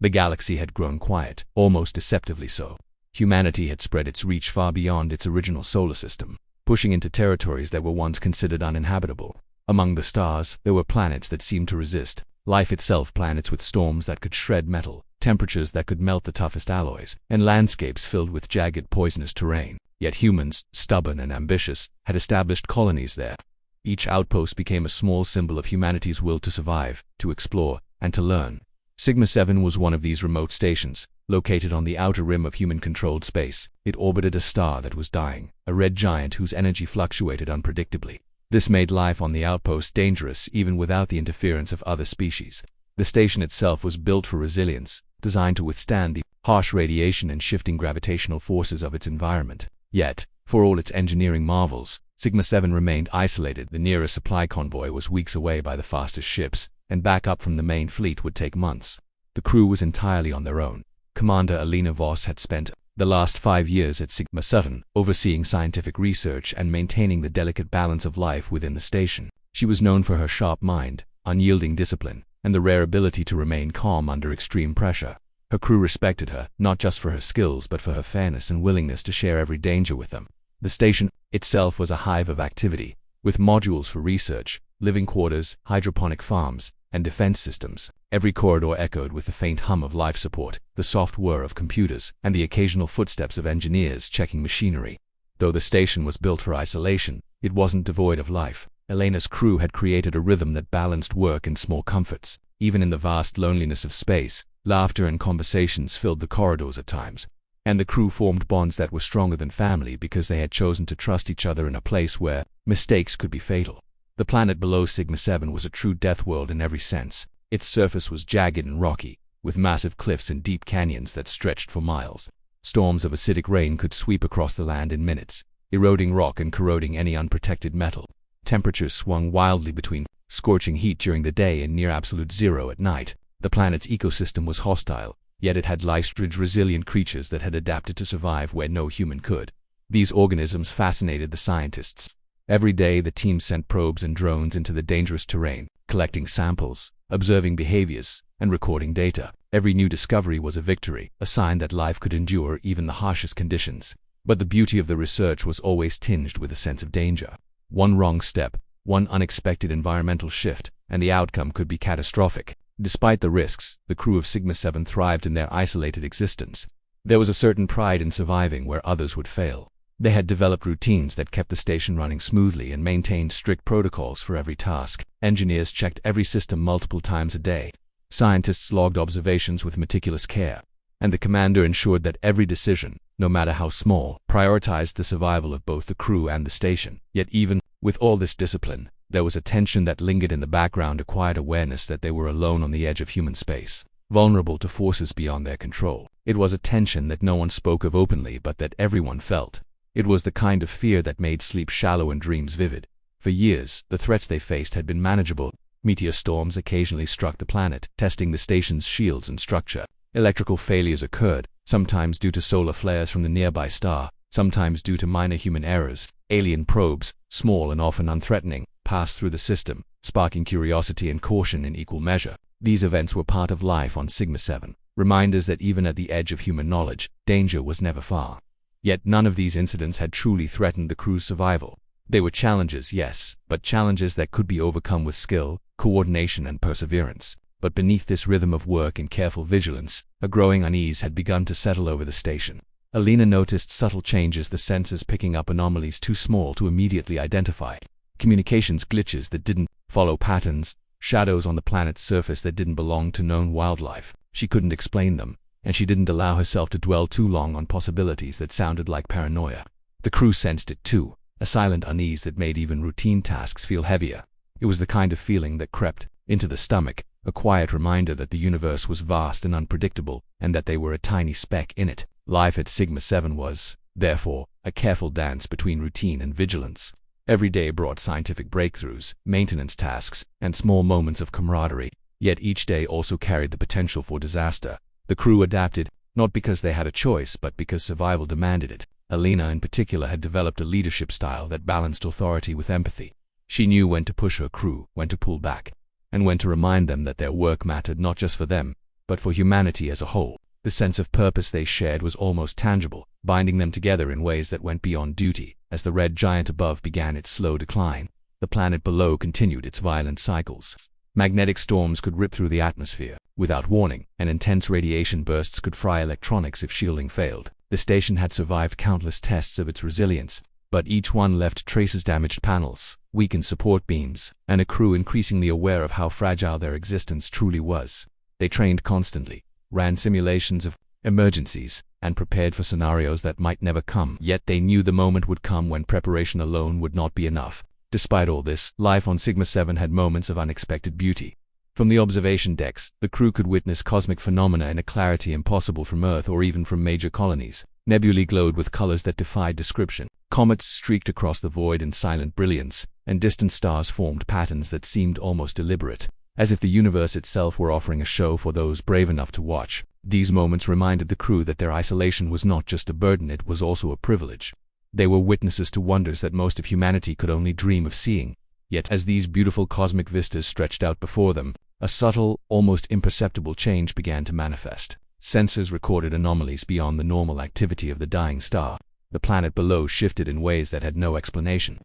The galaxy had grown quiet, almost deceptively so. Humanity had spread its reach far beyond its original solar system, pushing into territories that were once considered uninhabitable. Among the stars, there were planets that seemed to resist life itself, planets with storms that could shred metal, temperatures that could melt the toughest alloys, and landscapes filled with jagged, poisonous terrain. Yet humans, stubborn and ambitious, had established colonies there. Each outpost became a small symbol of humanity's will to survive, to explore, and to learn. Sigma 7 was one of these remote stations, located on the outer rim of human-controlled space. It orbited a star that was dying, a red giant whose energy fluctuated unpredictably. This made life on the outpost dangerous even without the interference of other species. The station itself was built for resilience, designed to withstand the harsh radiation and shifting gravitational forces of its environment. Yet, for all its engineering marvels, Sigma 7 remained isolated. The nearest supply convoy was weeks away by the fastest ships, and backup from the main fleet would take months. The crew was entirely on their own. Commander Alina Voss had spent the last 5 years at Sigma 7, overseeing scientific research and maintaining the delicate balance of life within the station. She was known for her sharp mind, unyielding discipline, and the rare ability to remain calm under extreme pressure. Her crew respected her, not just for her skills but for her fairness and willingness to share every danger with them. The station itself was a hive of activity, with modules for research, living quarters, hydroponic farms, and defense systems. Every corridor echoed with the faint hum of life support, the soft whir of computers, and the occasional footsteps of engineers checking machinery. Though the station was built for isolation, it wasn't devoid of life. Elena's crew had created a rhythm that balanced work and small comforts. Even in the vast loneliness of space, laughter and conversations filled the corridors at times, and the crew formed bonds that were stronger than family because they had chosen to trust each other in a place where mistakes could be fatal. The planet below Sigma 7 was a true death world in every sense. Its surface was jagged and rocky, with massive cliffs and deep canyons that stretched for miles. Storms of acidic rain could sweep across the land in minutes, eroding rock and corroding any unprotected metal. Temperatures swung wildly between scorching heat during the day and near absolute zero at night. The planet's ecosystem was hostile, yet it had life-stridge resilient creatures that had adapted to survive where no human could. These organisms fascinated the scientists. Every day the team sent probes and drones into the dangerous terrain, collecting samples, observing behaviors, and recording data. Every new discovery was a victory, a sign that life could endure even the harshest conditions. But the beauty of the research was always tinged with a sense of danger. One wrong step, one unexpected environmental shift, and the outcome could be catastrophic. Despite the risks, the crew of Sigma 7 thrived in their isolated existence. There was a certain pride in surviving where others would fail. They had developed routines that kept the station running smoothly and maintained strict protocols for every task. Engineers checked every system multiple times a day. Scientists logged observations with meticulous care. And the commander ensured that every decision, no matter how small, prioritized the survival of both the crew and the station. Yet even with all this discipline, there was a tension that lingered in the background, a quiet awareness that they were alone on the edge of human space, vulnerable to forces beyond their control. It was a tension that no one spoke of openly but that everyone felt. It was the kind of fear that made sleep shallow and dreams vivid. For years, the threats they faced had been manageable. Meteor storms occasionally struck the planet, testing the station's shields and structure. Electrical failures occurred, sometimes due to solar flares from the nearby star, sometimes due to minor human errors. Alien probes, small and often unthreatening, passed through the system, sparking curiosity and caution in equal measure. These events were part of life on Sigma 7, reminders that even at the edge of human knowledge, danger was never far. Yet none of these incidents had truly threatened the crew's survival. They were challenges, yes, but challenges that could be overcome with skill, coordination, and perseverance. But beneath this rhythm of work and careful vigilance, a growing unease had begun to settle over the station. Alina noticed subtle changes, the sensors picking up anomalies too small to immediately identify. Communications glitches that didn't follow patterns, shadows on the planet's surface that didn't belong to known wildlife. She couldn't explain them, and she didn't allow herself to dwell too long on possibilities that sounded like paranoia. The crew sensed it too, a silent unease that made even routine tasks feel heavier. It was the kind of feeling that crept into the stomach, a quiet reminder that the universe was vast and unpredictable, and that they were a tiny speck in it. Life at Sigma 7 was, therefore, a careful dance between routine and vigilance. Every day brought scientific breakthroughs, maintenance tasks, and small moments of camaraderie. Yet each day also carried the potential for disaster. The crew adapted, not because they had a choice, but because survival demanded it. Alina, in particular, had developed a leadership style that balanced authority with empathy. She knew when to push her crew, when to pull back, and when to remind them that their work mattered not just for them, but for humanity as a whole. The sense of purpose they shared was almost tangible, binding them together in ways that went beyond duty. As the red giant above began its slow decline, the planet below continued its violent cycles. Magnetic storms could rip through the atmosphere without warning, and intense radiation bursts could fry electronics if shielding failed. The station had survived countless tests of its resilience, but each one left traces: damaged panels, weakened support beams, and a crew increasingly aware of how fragile their existence truly was. They trained constantly, ran simulations of emergencies, and prepared for scenarios that might never come. Yet they knew the moment would come when preparation alone would not be enough. Despite all this, life on Sigma 7 had moments of unexpected beauty. From the observation decks, the crew could witness cosmic phenomena in a clarity impossible from Earth or even from major colonies. Nebulae glowed with colors that defied description. Comets streaked across the void in silent brilliance, and distant stars formed patterns that seemed almost deliberate, as if the universe itself were offering a show for those brave enough to watch. These moments reminded the crew that their isolation was not just a burden, it was also a privilege. They were witnesses to wonders that most of humanity could only dream of seeing. Yet as these beautiful cosmic vistas stretched out before them, a subtle, almost imperceptible change began to manifest. Sensors recorded anomalies beyond the normal activity of the dying star. The planet below shifted in ways that had no explanation.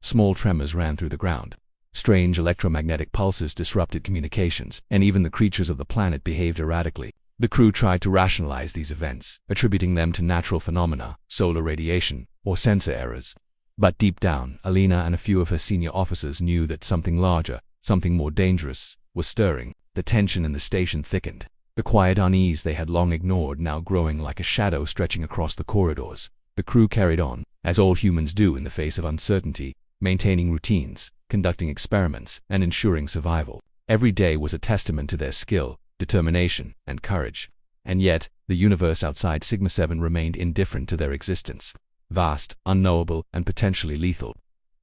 Small tremors ran through the ground. Strange electromagnetic pulses disrupted communications, and even the creatures of the planet behaved erratically. The crew tried to rationalize these events, attributing them to natural phenomena, solar radiation, or sensor errors. But deep down, Alina and a few of her senior officers knew that something larger, something more dangerous, was stirring. The tension in the station thickened. The quiet unease they had long ignored now growing like a shadow stretching across the corridors. The crew carried on, as all humans do in the face of uncertainty, maintaining routines, conducting experiments, and ensuring survival. Every day was a testament to their skill, determination, and courage. And yet, the universe outside Sigma 7 remained indifferent to their existence. Vast, unknowable, and potentially lethal.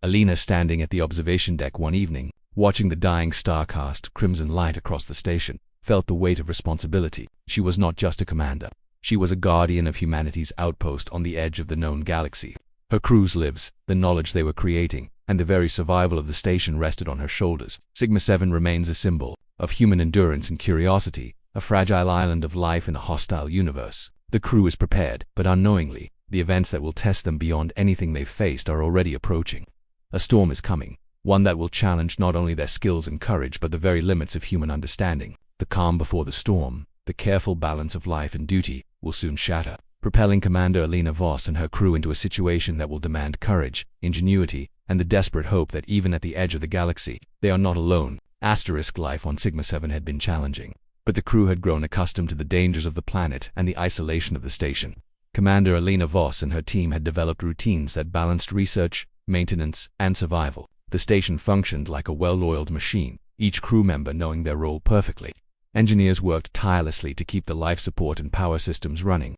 Alina, standing at the observation deck one evening, watching the dying star cast crimson light across the station, felt the weight of responsibility. She was not just a commander. She was a guardian of humanity's outpost on the edge of the known galaxy. Her crew's lives, the knowledge they were creating, and the very survival of the station rested on her shoulders. Sigma 7 remains a symbol of human endurance and curiosity, a fragile island of life in a hostile universe. The crew is prepared, but unknowingly, the events that will test them beyond anything they've faced are already approaching. A storm is coming, one that will challenge not only their skills and courage but the very limits of human understanding. The calm before the storm, the careful balance of life and duty, will soon shatter, propelling Commander Alina Voss and her crew into a situation that will demand courage, ingenuity, and the desperate hope that even at the edge of the galaxy, they are not alone. Life on Sigma 7 had been challenging, but the crew had grown accustomed to the dangers of the planet and the isolation of the station. Commander Alina Voss and her team had developed routines that balanced research, maintenance, and survival. The station functioned like a well-oiled machine, each crew member knowing their role perfectly. Engineers worked tirelessly to keep the life support and power systems running.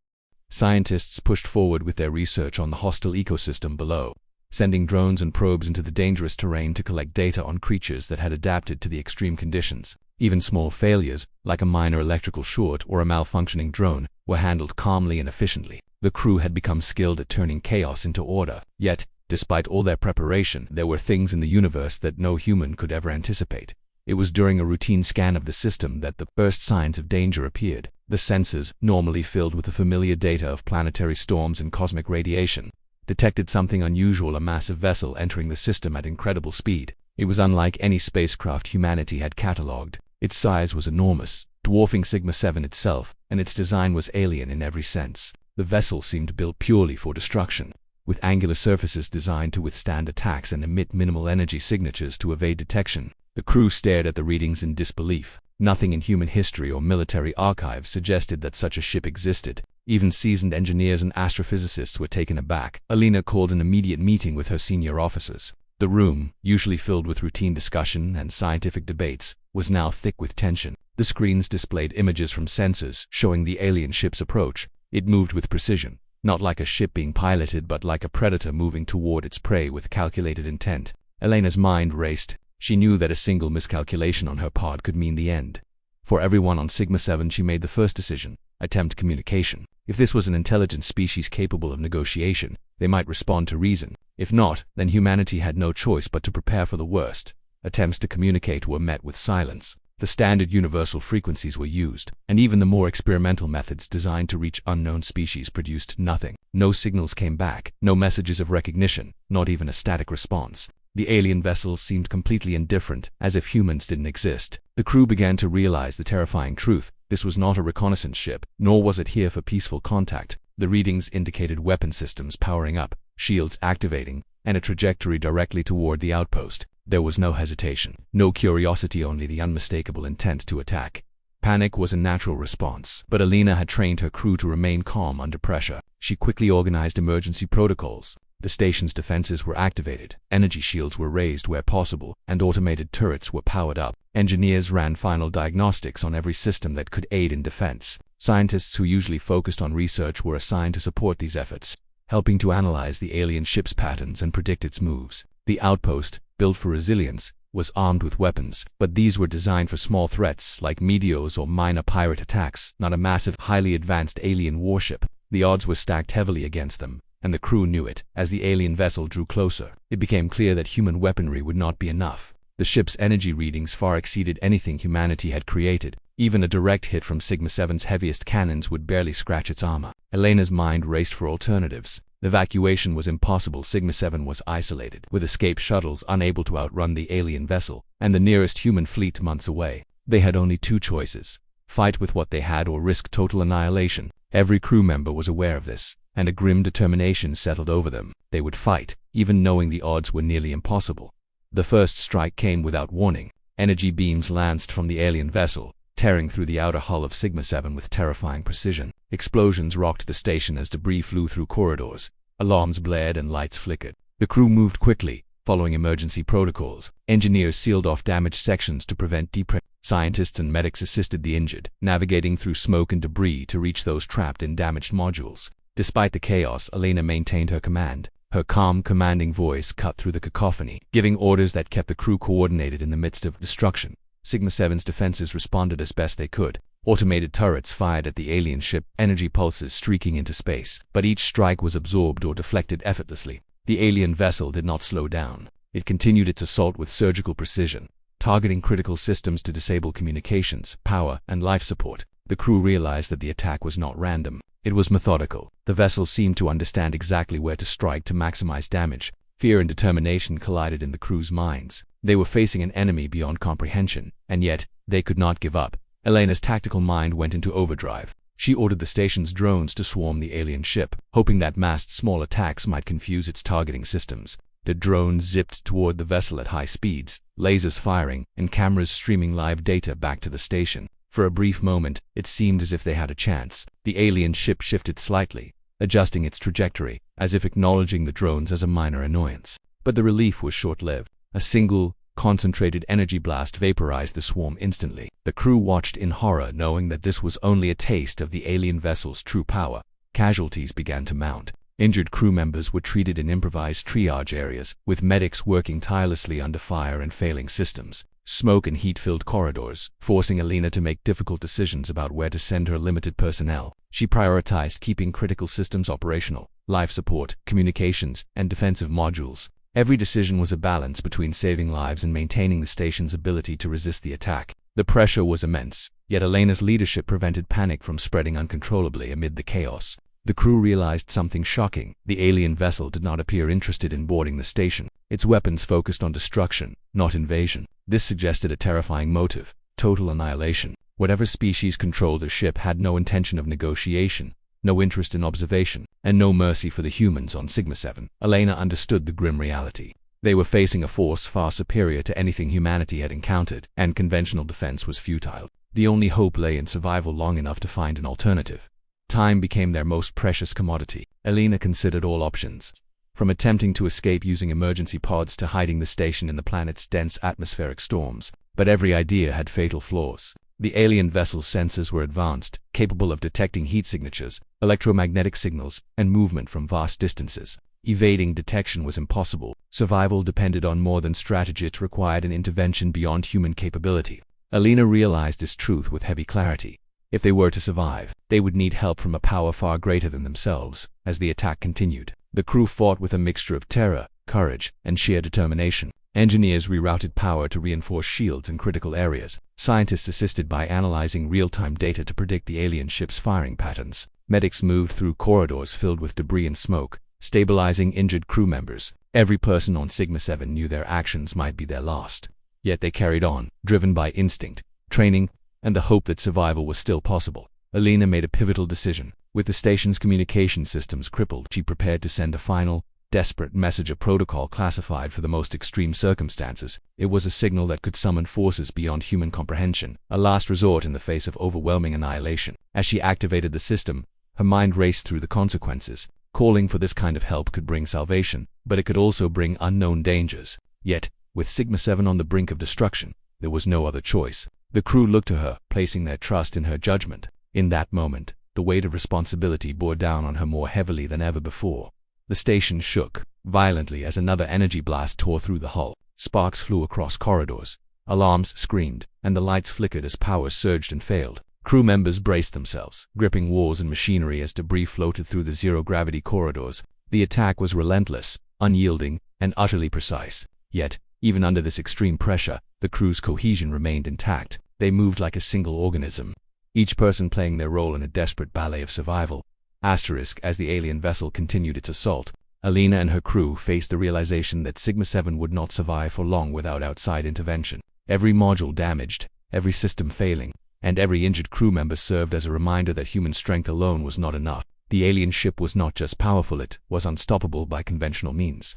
Scientists pushed forward with their research on the hostile ecosystem below, sending drones and probes into the dangerous terrain to collect data on creatures that had adapted to the extreme conditions. Even small failures, like a minor electrical short or a malfunctioning drone, were handled calmly and efficiently. The crew had become skilled at turning chaos into order. Yet, despite all their preparation, there were things in the universe that no human could ever anticipate. It was during a routine scan of the system that the first signs of danger appeared. The sensors, normally filled with the familiar data of planetary storms and cosmic radiation, detected something unusual: a massive vessel entering the system at incredible speed. It was unlike any spacecraft humanity had catalogued. Its size was enormous, dwarfing Sigma 7 itself, and its design was alien in every sense. The vessel seemed built purely for destruction, with angular surfaces designed to withstand attacks and emit minimal energy signatures to evade detection. The crew stared at the readings in disbelief. Nothing in human history or military archives suggested that such a ship existed. Even seasoned engineers and astrophysicists were taken aback. Alina called an immediate meeting with her senior officers. The room, usually filled with routine discussion and scientific debates, was now thick with tension. The screens displayed images from sensors showing the alien ship's approach. It moved with precision, not like a ship being piloted but like a predator moving toward its prey with calculated intent. Elena's mind raced. She knew that a single miscalculation on her part could mean the end. For everyone on Sigma 7, she made the first decision: attempt communication. If this was an intelligent species capable of negotiation, they might respond to reason. If not, then humanity had no choice but to prepare for the worst. Attempts to communicate were met with silence. The standard universal frequencies were used, and even the more experimental methods designed to reach unknown species produced nothing. No signals came back, no messages of recognition, not even a static response. The alien vessel seemed completely indifferent, as if humans didn't exist. The crew began to realize the terrifying truth. This was not a reconnaissance ship, nor was it here for peaceful contact. The readings indicated weapon systems powering up, shields activating, and a trajectory directly toward the outpost. There was no hesitation, no curiosity, only the unmistakable intent to attack. Panic was a natural response, but Alina had trained her crew to remain calm under pressure. She quickly organized emergency protocols. The station's defenses were activated, energy shields were raised where possible, and automated turrets were powered up. Engineers ran final diagnostics on every system that could aid in defense. Scientists who usually focused on research were assigned to support these efforts, helping to analyze the alien ship's patterns and predict its moves. The outpost, built for resilience, was armed with weapons, but these were designed for small threats like meteors or minor pirate attacks, not a massive, highly advanced alien warship. The odds were stacked heavily against them, and the crew knew it. As the alien vessel drew closer, it became clear that human weaponry would not be enough. The ship's energy readings far exceeded anything humanity had created. Even a direct hit from Sigma-7's heaviest cannons would barely scratch its armor. Elena's mind raced for alternatives. Evacuation was impossible. Sigma-7 was isolated, with escape shuttles unable to outrun the alien vessel, and the nearest human fleet months away. They had only two choices: fight with what they had or risk total annihilation. Every crew member was aware of this, and a grim determination settled over them. They would fight, even knowing the odds were nearly impossible. The first strike came without warning. Energy beams lanced from the alien vessel, tearing through the outer hull of Sigma-7 with terrifying precision. Explosions rocked the station as debris flew through corridors. Alarms blared and lights flickered. The crew moved quickly, following emergency protocols. Engineers sealed off damaged sections to prevent depression. Scientists and medics assisted the injured, navigating through smoke and debris to reach those trapped in damaged modules. Despite the chaos, Elena maintained her command. Her calm, commanding voice cut through the cacophony, giving orders that kept the crew coordinated in the midst of destruction. Sigma-7's defenses responded as best they could. Automated turrets fired at the alien ship, energy pulses streaking into space, but each strike was absorbed or deflected effortlessly. The alien vessel did not slow down. It continued its assault with surgical precision, targeting critical systems to disable communications, power, and life support. The crew realized that the attack was not random. It was methodical. The vessel seemed to understand exactly where to strike to maximize damage. Fear and determination collided in the crew's minds. They were facing an enemy beyond comprehension, and yet, they could not give up. Elena's tactical mind went into overdrive. She ordered the station's drones to swarm the alien ship, hoping that massed small attacks might confuse its targeting systems. The drones zipped toward the vessel at high speeds, lasers firing, and cameras streaming live data back to the station. For a brief moment, it seemed as if they had a chance. The alien ship shifted slightly, adjusting its trajectory, as if acknowledging the drones as a minor annoyance. But the relief was short-lived. A single, concentrated energy blast vaporized the swarm instantly. The crew watched in horror, knowing that this was only a taste of the alien vessel's true power. Casualties began to mount. Injured crew members were treated in improvised triage areas, with medics working tirelessly under fire and failing systems. Smoke and heat filled corridors, forcing Alina to make difficult decisions about where to send her limited personnel. She prioritized keeping critical systems operational: life support, communications, and defensive modules. Every decision was a balance between saving lives and maintaining the station's ability to resist the attack. The pressure was immense, yet Elena's leadership prevented panic from spreading uncontrollably amid the chaos. The crew realized something shocking. The alien vessel did not appear interested in boarding the station. Its weapons focused on destruction, not invasion. This suggested a terrifying motive: total annihilation. Whatever species controlled the ship had no intention of negotiation, no interest in observation, and no mercy for the humans on Sigma-7. Elena understood the grim reality. They were facing a force far superior to anything humanity had encountered, and conventional defense was futile. The only hope lay in survival long enough to find an alternative. Time became their most precious commodity. Elena considered all options, from attempting to escape using emergency pods to hiding the station in the planet's dense atmospheric storms. But every idea had fatal flaws. The alien vessel's sensors were advanced, capable of detecting heat signatures, electromagnetic signals, and movement from vast distances. Evading detection was impossible. Survival depended on more than strategy. It required an intervention beyond human capability. Elena realized this truth with heavy clarity. If they were to survive, they would need help from a power far greater than themselves. As the attack continued, the crew fought with a mixture of terror, courage, and sheer determination. Engineers rerouted power to reinforce shields in critical areas. Scientists assisted by analyzing real-time data to predict the alien ship's firing patterns. Medics moved through corridors filled with debris and smoke, stabilizing injured crew members. Every person on Sigma-7 knew their actions might be their last. Yet they carried on, driven by instinct, training, and the hope that survival was still possible. Alina made a pivotal decision. With the station's communication systems crippled, she prepared to send a final, desperate message, a protocol classified for the most extreme circumstances. It was a signal that could summon forces beyond human comprehension, a last resort in the face of overwhelming annihilation. As she activated the system, her mind raced through the consequences. Calling for this kind of help could bring salvation, but it could also bring unknown dangers. Yet, with Sigma-7 on the brink of destruction, there was no other choice. The crew looked to her, placing their trust in her judgment. In that moment, the weight of responsibility bore down on her more heavily than ever before. The station shook violently as another energy blast tore through the hull. Sparks flew across corridors. Alarms screamed, and the lights flickered as power surged and failed. Crew members braced themselves, gripping walls and machinery as debris floated through the zero-gravity corridors. The attack was relentless, unyielding, and utterly precise. Yet, even under this extreme pressure, the crew's cohesion remained intact. They moved like a single organism, each person playing their role in a desperate ballet of survival. As the alien vessel continued its assault, Alina and her crew faced the realization that Sigma-7 would not survive for long without outside intervention. Every module damaged, every system failing, and every injured crew member served as a reminder that human strength alone was not enough. The alien ship was not just powerful, it was unstoppable by conventional means.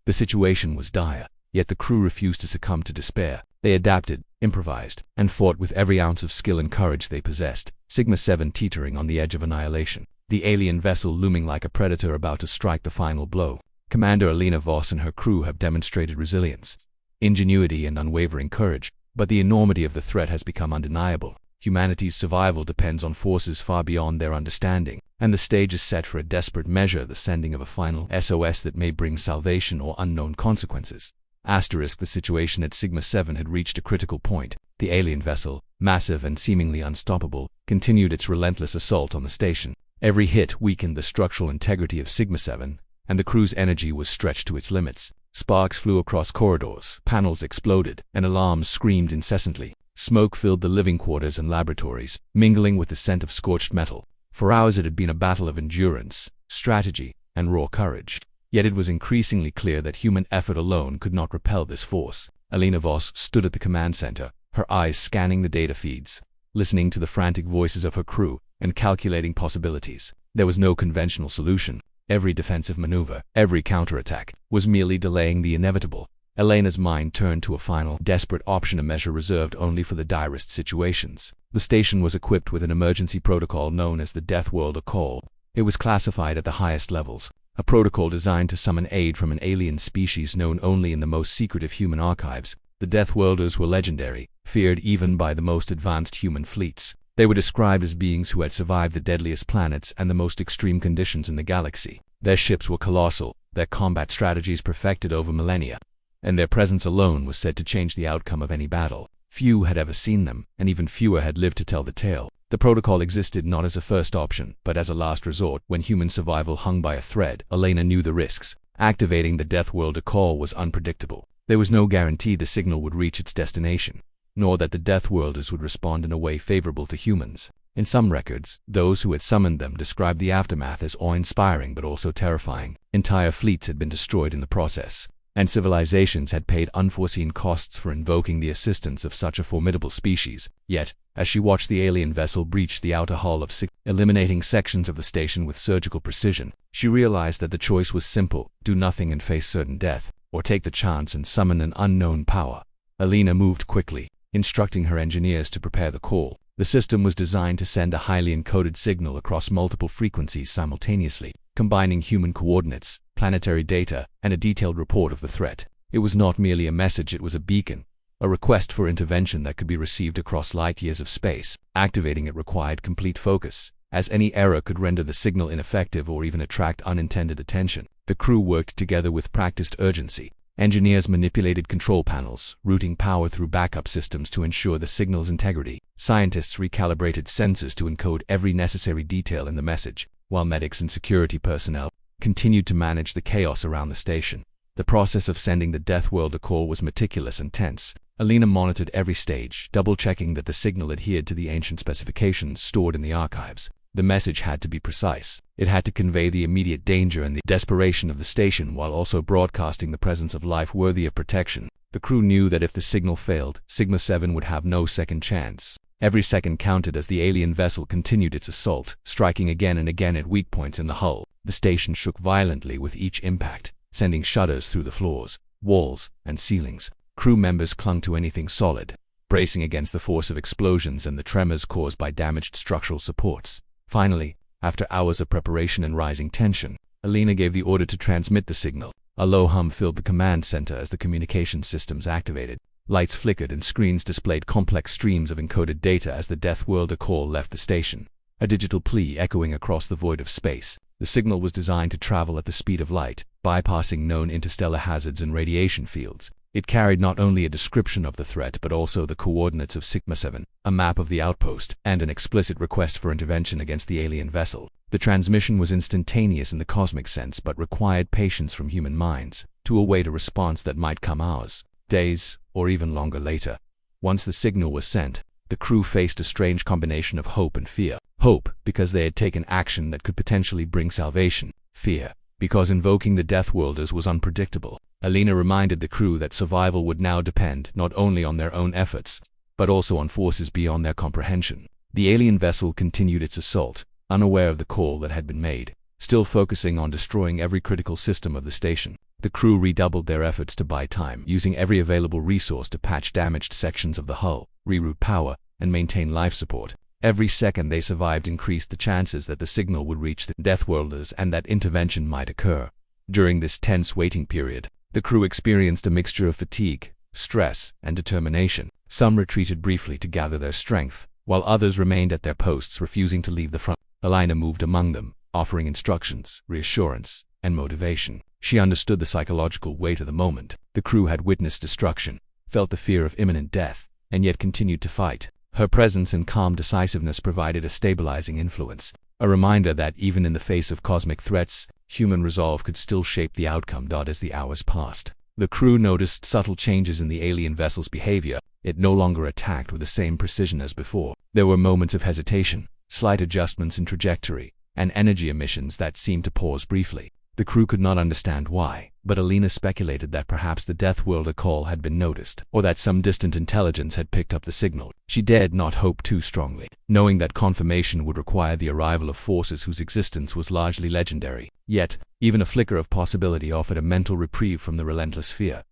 The situation was dire, yet the crew refused to succumb to despair. They adapted, improvised, and fought with every ounce of skill and courage they possessed. Sigma-7 teetering on the edge of annihilation, the alien vessel looming like a predator about to strike the final blow. Commander Alina Voss and her crew have demonstrated resilience, ingenuity, and unwavering courage, but the enormity of the threat has become undeniable. Humanity's survival depends on forces far beyond their understanding, and the stage is set for a desperate measure, the sending of a final SOS that may bring salvation or unknown consequences. The situation at Sigma-7 had reached a critical point. The alien vessel, massive and seemingly unstoppable, continued its relentless assault on the station. Every hit weakened the structural integrity of Sigma-7, and the crew's energy was stretched to its limits. Sparks flew across corridors, panels exploded, and alarms screamed incessantly. Smoke filled the living quarters and laboratories, mingling with the scent of scorched metal. For hours it had been a battle of endurance, strategy, and raw courage. Yet it was increasingly clear that human effort alone could not repel this force. Alina Voss stood at the command center, her eyes scanning the data feeds, listening to the frantic voices of her crew, and calculating possibilities. There was no conventional solution. Every defensive maneuver, every counterattack, was merely delaying the inevitable. Elena's mind turned to a final, desperate option, a measure reserved only for the direst situations. The station was equipped with an emergency protocol known as the Deathworlder call. It was classified at the highest levels, a protocol designed to summon aid from an alien species known only in the most secretive human archives. The Deathworlders were legendary, feared even by the most advanced human fleets. They were described as beings who had survived the deadliest planets and the most extreme conditions in the galaxy. Their ships were colossal, their combat strategies perfected over millennia, and their presence alone was said to change the outcome of any battle. Few had ever seen them, and even fewer had lived to tell the tale. The protocol existed not as a first option, but as a last resort. When human survival hung by a thread, Alina knew the risks. Activating the Deathworlder call was unpredictable. There was no guarantee the signal would reach its destination, nor that the Deathworlders would respond in a way favorable to humans. In some records, those who had summoned them described the aftermath as awe-inspiring but also terrifying. Entire fleets had been destroyed in the process, and civilizations had paid unforeseen costs for invoking the assistance of such a formidable species. Yet, as she watched the alien vessel breach the outer hull of eliminating sections of the station with surgical precision, she realized that the choice was simple: do nothing and face certain death, or take the chance and summon an unknown power. Alina moved quickly, instructing her engineers to prepare the call. The system was designed to send a highly encoded signal across multiple frequencies simultaneously, combining human coordinates, planetary data, and a detailed report of the threat. It was not merely a message, it was a beacon, a request for intervention that could be received across light years of space. Activating it required complete focus, as any error could render the signal ineffective or even attract unintended attention. The crew worked together with practiced urgency. Engineers manipulated control panels, routing power through backup systems to ensure the signal's integrity. Scientists recalibrated sensors to encode every necessary detail in the message, while medics and security personnel continued to manage the chaos around the station. The process of sending the Deathworlder call was meticulous and tense. Alina monitored every stage, double-checking that the signal adhered to the ancient specifications stored in the archives. The message had to be precise. It had to convey the immediate danger and the desperation of the station while also broadcasting the presence of life worthy of protection. The crew knew that if the signal failed, Sigma-7 would have no second chance. Every second counted as the alien vessel continued its assault, striking again and again at weak points in the hull. The station shook violently with each impact, sending shudders through the floors, walls, and ceilings. Crew members clung to anything solid, bracing against the force of explosions and the tremors caused by damaged structural supports. Finally, after hours of preparation and rising tension, Alina gave the order to transmit the signal. A low hum filled the command center as the communication systems activated. Lights flickered and screens displayed complex streams of encoded data as the Deathworlder call left the station, a digital plea echoing across the void of space. The signal was designed to travel at the speed of light, bypassing known interstellar hazards and radiation fields. It carried not only a description of the threat but also the coordinates of Sigma-7, a map of the outpost, and an explicit request for intervention against the alien vessel. The transmission was instantaneous in the cosmic sense but required patience from human minds to await a response that might come hours, days, or even longer later. Once the signal was sent, the crew faced a strange combination of hope and fear. Hope, because they had taken action that could potentially bring salvation. Fear, because invoking the Deathworlders was unpredictable. Alina reminded the crew that survival would now depend not only on their own efforts, but also on forces beyond their comprehension. The alien vessel continued its assault, unaware of the call that had been made, still focusing on destroying every critical system of the station. The crew redoubled their efforts to buy time, using every available resource to patch damaged sections of the hull, reroute power, and maintain life support. Every second they survived increased the chances that the signal would reach the Deathworlders and that intervention might occur. During this tense waiting period, the crew experienced a mixture of fatigue, stress, and determination. Some retreated briefly to gather their strength, while others remained at their posts, refusing to leave the front. Alina moved among them, offering instructions, reassurance, and motivation. She understood the psychological weight of the moment. The crew had witnessed destruction, felt the fear of imminent death, and yet continued to fight. Her presence and calm decisiveness provided a stabilizing influence, a reminder that even in the face of cosmic threats, human resolve could still shape the outcome. As the hours passed, the crew noticed subtle changes in the alien vessel's behavior. It no longer attacked with the same precision as before. There were moments of hesitation, slight adjustments in trajectory, and energy emissions that seemed to pause briefly. The crew could not understand why, but Alina speculated that perhaps the Deathworlder call had been noticed, or that some distant intelligence had picked up the signal. She dared not hope too strongly, knowing that confirmation would require the arrival of forces whose existence was largely legendary. Yet, even a flicker of possibility offered a mental reprieve from the relentless fear.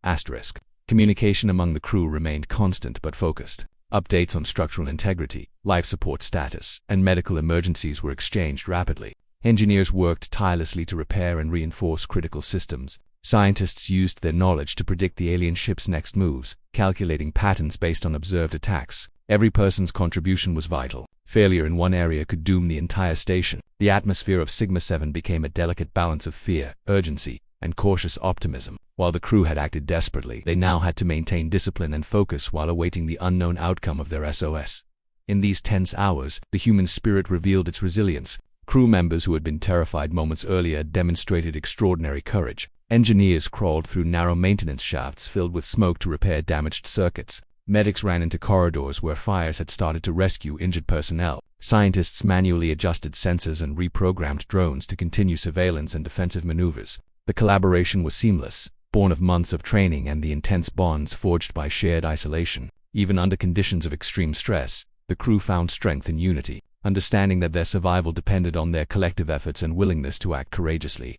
Communication among the crew remained constant but focused. Updates on structural integrity, life support status, and medical emergencies were exchanged rapidly. Engineers worked tirelessly to repair and reinforce critical systems. Scientists used their knowledge to predict the alien ship's next moves, calculating patterns based on observed attacks. Every person's contribution was vital. Failure in one area could doom the entire station. The atmosphere of Sigma-7 became a delicate balance of fear, urgency, and cautious optimism. While the crew had acted desperately, they now had to maintain discipline and focus while awaiting the unknown outcome of their SOS. In these tense hours, the human spirit revealed its resilience. Crew members who had been terrified moments earlier demonstrated extraordinary courage. Engineers crawled through narrow maintenance shafts filled with smoke to repair damaged circuits. Medics ran into corridors where fires had started to rescue injured personnel. Scientists manually adjusted sensors and reprogrammed drones to continue surveillance and defensive maneuvers. The collaboration was seamless, born of months of training and the intense bonds forged by shared isolation. Even under conditions of extreme stress, the crew found strength in unity, understanding that their survival depended on their collective efforts and willingness to act courageously.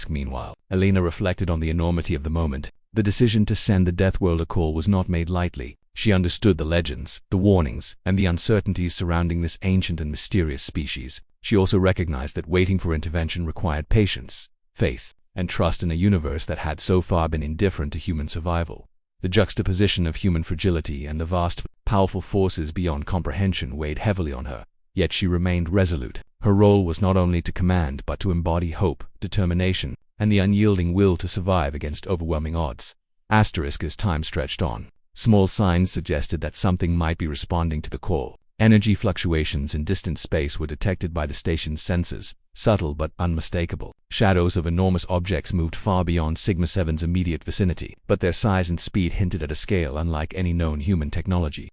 Meanwhile, Alina reflected on the enormity of the moment. The decision to send the Deathworlder call was not made lightly. She understood the legends, the warnings, and the uncertainties surrounding this ancient and mysterious species. She also recognized that waiting for intervention required patience, faith, and trust in a universe that had so far been indifferent to human survival. The juxtaposition of human fragility and the vast, powerful forces beyond comprehension weighed heavily on her. Yet she remained resolute. Her role was not only to command but to embody hope, determination, and the unyielding will to survive against overwhelming odds. As time stretched on, small signs suggested that something might be responding to the call. Energy fluctuations in distant space were detected by the station's sensors, subtle but unmistakable. Shadows of enormous objects moved far beyond Sigma-7's immediate vicinity, but their size and speed hinted at a scale unlike any known human technology.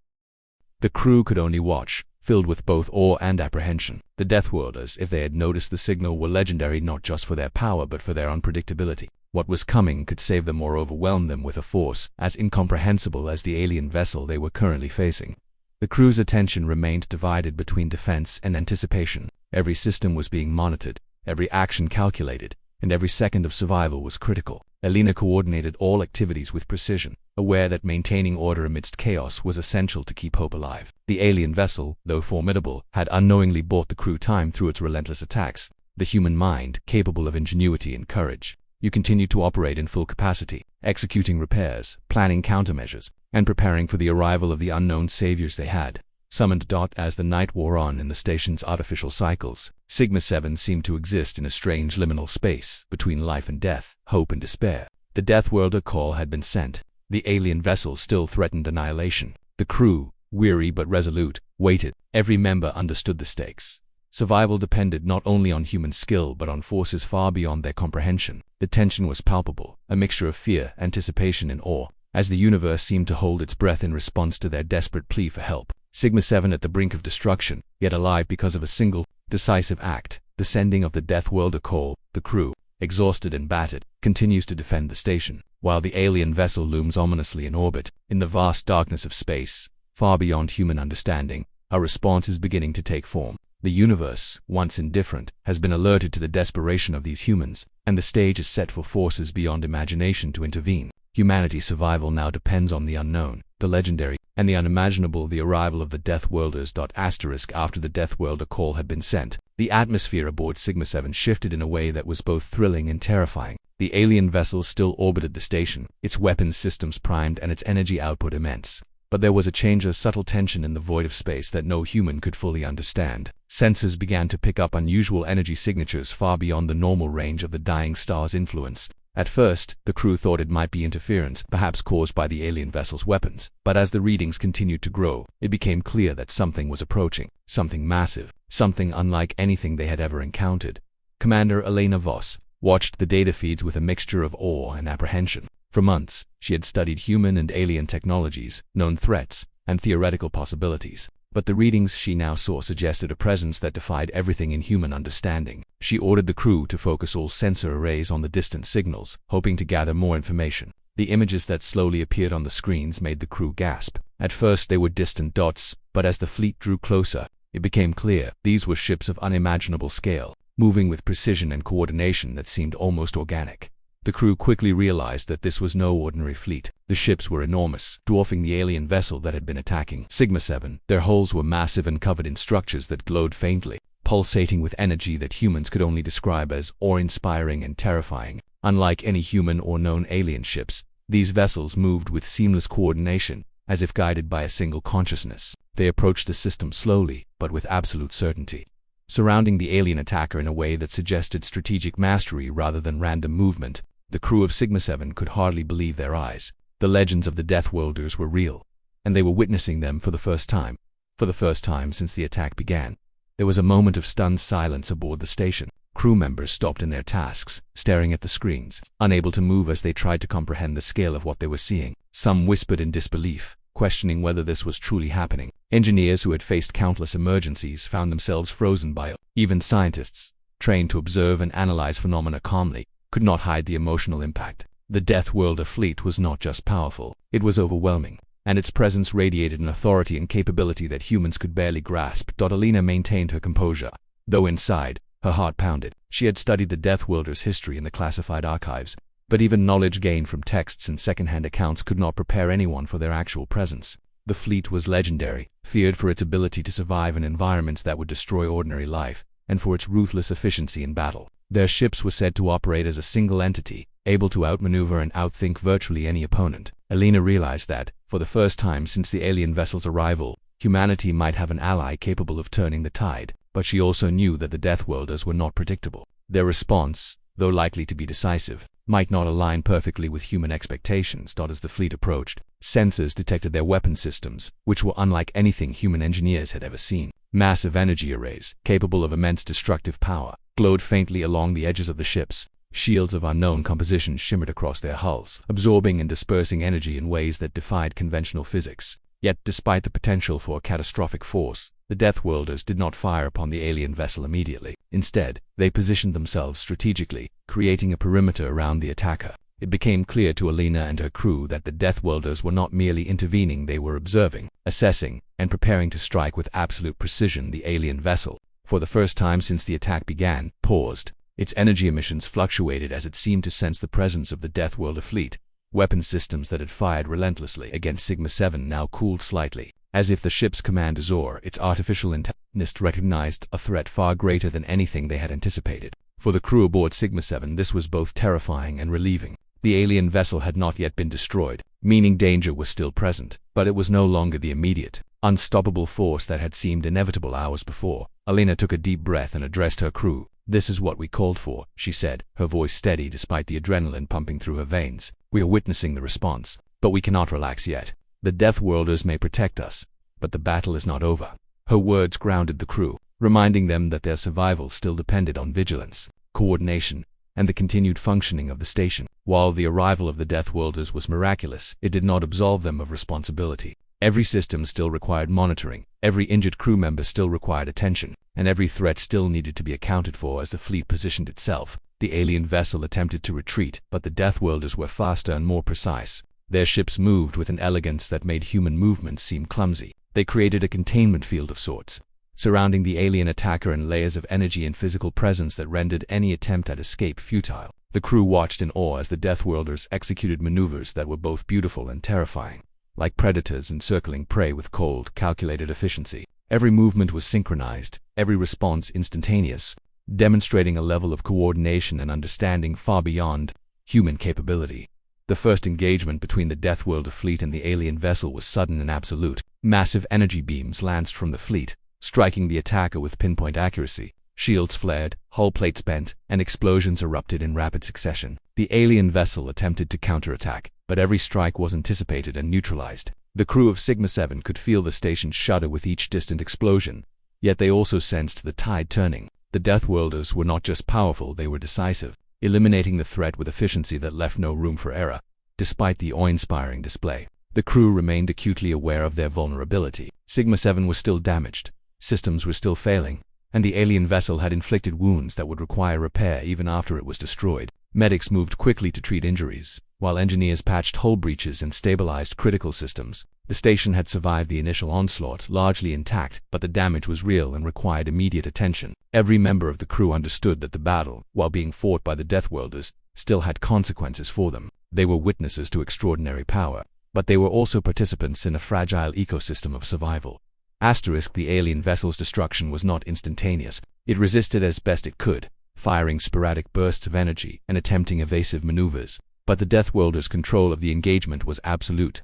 The crew could only watch, filled with both awe and apprehension. The Deathworlders, if they had noticed the signal, were legendary not just for their power but for their unpredictability. What was coming could save them or overwhelm them with a force as incomprehensible as the alien vessel they were currently facing. The crew's attention remained divided between defense and anticipation. Every system was being monitored, every action calculated, and every second of survival was critical. Elena coordinated all activities with precision, aware that maintaining order amidst chaos was essential to keep hope alive. The alien vessel, though formidable, had unknowingly bought the crew time through its relentless attacks. The human mind, capable of ingenuity and courage, you continued to operate in full capacity, executing repairs, planning countermeasures, and preparing for the arrival of the unknown saviors they had summoned. As the night wore on in the station's artificial cycles, Sigma-7 seemed to exist in a strange liminal space between life and death, hope and despair. The Deathworlder call had been sent. The alien vessel still threatened annihilation. The crew, weary but resolute, waited. Every member understood the stakes. Survival depended not only on human skill but on forces far beyond their comprehension. The tension was palpable, a mixture of fear, anticipation, and awe, as the universe seemed to hold its breath in response to their desperate plea for help. Sigma-7 at the brink of destruction, yet alive because of a single, decisive act, the sending of the Deathworlder call. The crew, exhausted and battered, continues to defend the station, while the alien vessel looms ominously in orbit. In the vast darkness of space, far beyond human understanding, a response is beginning to take form. The universe, once indifferent, has been alerted to the desperation of these humans, and the stage is set for forces beyond imagination to intervene. Humanity's survival now depends on the unknown, the legendary, and the unimaginable. The arrival of the Deathworlders. After the Deathworlder call had been sent, the atmosphere aboard Sigma-7 shifted in a way that was both thrilling and terrifying. The alien vessel still orbited the station, its weapons systems primed and its energy output immense. But there was a change, a subtle tension in the void of space that no human could fully understand. Sensors began to pick up unusual energy signatures far beyond the normal range of the dying star's influence. At first, the crew thought it might be interference, perhaps caused by the alien vessel's weapons. But as the readings continued to grow, it became clear that something was approaching, something massive, something unlike anything they had ever encountered. Commander Elena Voss watched the data feeds with a mixture of awe and apprehension. For months, she had studied human and alien technologies, known threats, and theoretical possibilities. But the readings she now saw suggested a presence that defied everything in human understanding. She ordered the crew to focus all sensor arrays on the distant signals, hoping to gather more information. The images that slowly appeared on the screens made the crew gasp. At first they were distant dots, but as the fleet drew closer, it became clear these were ships of unimaginable scale, moving with precision and coordination that seemed almost organic. The crew quickly realized that this was no ordinary fleet. The ships were enormous, dwarfing the alien vessel that had been attacking Sigma-7. Their hulls were massive and covered in structures that glowed faintly, pulsating with energy that humans could only describe as awe-inspiring and terrifying. Unlike any human or known alien ships, these vessels moved with seamless coordination, as if guided by a single consciousness. They approached the system slowly, but with absolute certainty, surrounding the alien attacker in a way that suggested strategic mastery rather than random movement. The crew of Sigma-7 could hardly believe their eyes. The legends of the Deathworlders were real, and they were witnessing them for the first time. For the first time since the attack began. There was a moment of stunned silence aboard the station. Crew members stopped in their tasks, staring at the screens, unable to move as they tried to comprehend the scale of what they were seeing. Some whispered in disbelief, questioning whether this was truly happening. Engineers who had faced countless emergencies found themselves frozen by it. Even scientists, trained to observe and analyze phenomena calmly, could not hide the emotional impact. The Deathworlder fleet was not just powerful, it was overwhelming, and its presence radiated an authority and capability that humans could barely grasp. Elena maintained her composure, though inside, her heart pounded. She had studied the Deathworlder's history in the classified archives, but even knowledge gained from texts and second-hand accounts could not prepare anyone for their actual presence. The fleet was legendary, feared for its ability to survive in environments that would destroy ordinary life, and for its ruthless efficiency in battle. Their ships were said to operate as a single entity, able to outmaneuver and outthink virtually any opponent. Elena realized that, for the first time since the alien vessel's arrival, humanity might have an ally capable of turning the tide. But she also knew that the Deathworlders were not predictable. Their response, though likely to be decisive, might not align perfectly with human expectations. As the fleet approached, sensors detected their weapon systems, which were unlike anything human engineers had ever seen. Massive energy arrays, capable of immense destructive power, glowed faintly along the edges of the ships. Shields of unknown composition shimmered across their hulls, absorbing and dispersing energy in ways that defied conventional physics. Yet, despite the potential for a catastrophic force, the Deathworlders did not fire upon the alien vessel immediately. Instead, they positioned themselves strategically, creating a perimeter around the attacker. It became clear to Alina and her crew that the Deathworlders were not merely intervening, they were observing, assessing, and preparing to strike with absolute precision. The alien vessel, for the first time since the attack began, paused. Its energy emissions fluctuated as it seemed to sense the presence of the Deathworlder fleet. Weapon systems that had fired relentlessly against Sigma-7 now cooled slightly, as if the ship's commander Zor, its artificial intelligence, recognized a threat far greater than anything they had anticipated. For the crew aboard Sigma-7, this was both terrifying and relieving. The alien vessel had not yet been destroyed, meaning danger was still present, but it was no longer the immediate, unstoppable force that had seemed inevitable hours before. Alina took a deep breath and addressed her crew. "This is what we called for," she said, her voice steady despite the adrenaline pumping through her veins. "We are witnessing the response, but we cannot relax yet. The Deathworlders may protect us, but the battle is not over." Her words grounded the crew, reminding them that their survival still depended on vigilance, coordination, and the continued functioning of the station. While the arrival of the Deathworlders was miraculous, it did not absolve them of responsibility. Every system still required monitoring, every injured crew member still required attention, and every threat still needed to be accounted for as the fleet positioned itself. The alien vessel attempted to retreat, but the Deathworlders were faster and more precise. Their ships moved with an elegance that made human movements seem clumsy. They created a containment field of sorts, surrounding the alien attacker in layers of energy and physical presence that rendered any attempt at escape futile. The crew watched in awe as the Deathworlders executed maneuvers that were both beautiful and terrifying, like predators encircling prey with cold, calculated efficiency. Every movement was synchronized, every response instantaneous, demonstrating a level of coordination and understanding far beyond human capability. The first engagement between the Deathworlder fleet and the alien vessel was sudden and absolute. Massive energy beams lanced from the fleet, striking the attacker with pinpoint accuracy. Shields flared, hull plates bent, and explosions erupted in rapid succession. The alien vessel attempted to counterattack, but every strike was anticipated and neutralized. The crew of Sigma-7 could feel the station shudder with each distant explosion, yet they also sensed the tide turning. The Deathworlders were not just powerful, they were decisive, eliminating the threat with efficiency that left no room for error. Despite the awe-inspiring display, the crew remained acutely aware of their vulnerability. Sigma-7 was still damaged, systems were still failing, and the alien vessel had inflicted wounds that would require repair even after it was destroyed. Medics moved quickly to treat injuries, while engineers patched hull breaches and stabilized critical systems. The station had survived the initial onslaught largely intact, but the damage was real and required immediate attention. Every member of the crew understood that the battle, while being fought by the Deathworlders, still had consequences for them. They were witnesses to extraordinary power, but they were also participants in a fragile ecosystem of survival. The alien vessel's destruction was not instantaneous. It resisted as best it could, firing sporadic bursts of energy and attempting evasive maneuvers, but the Deathworlders' control of the engagement was absolute.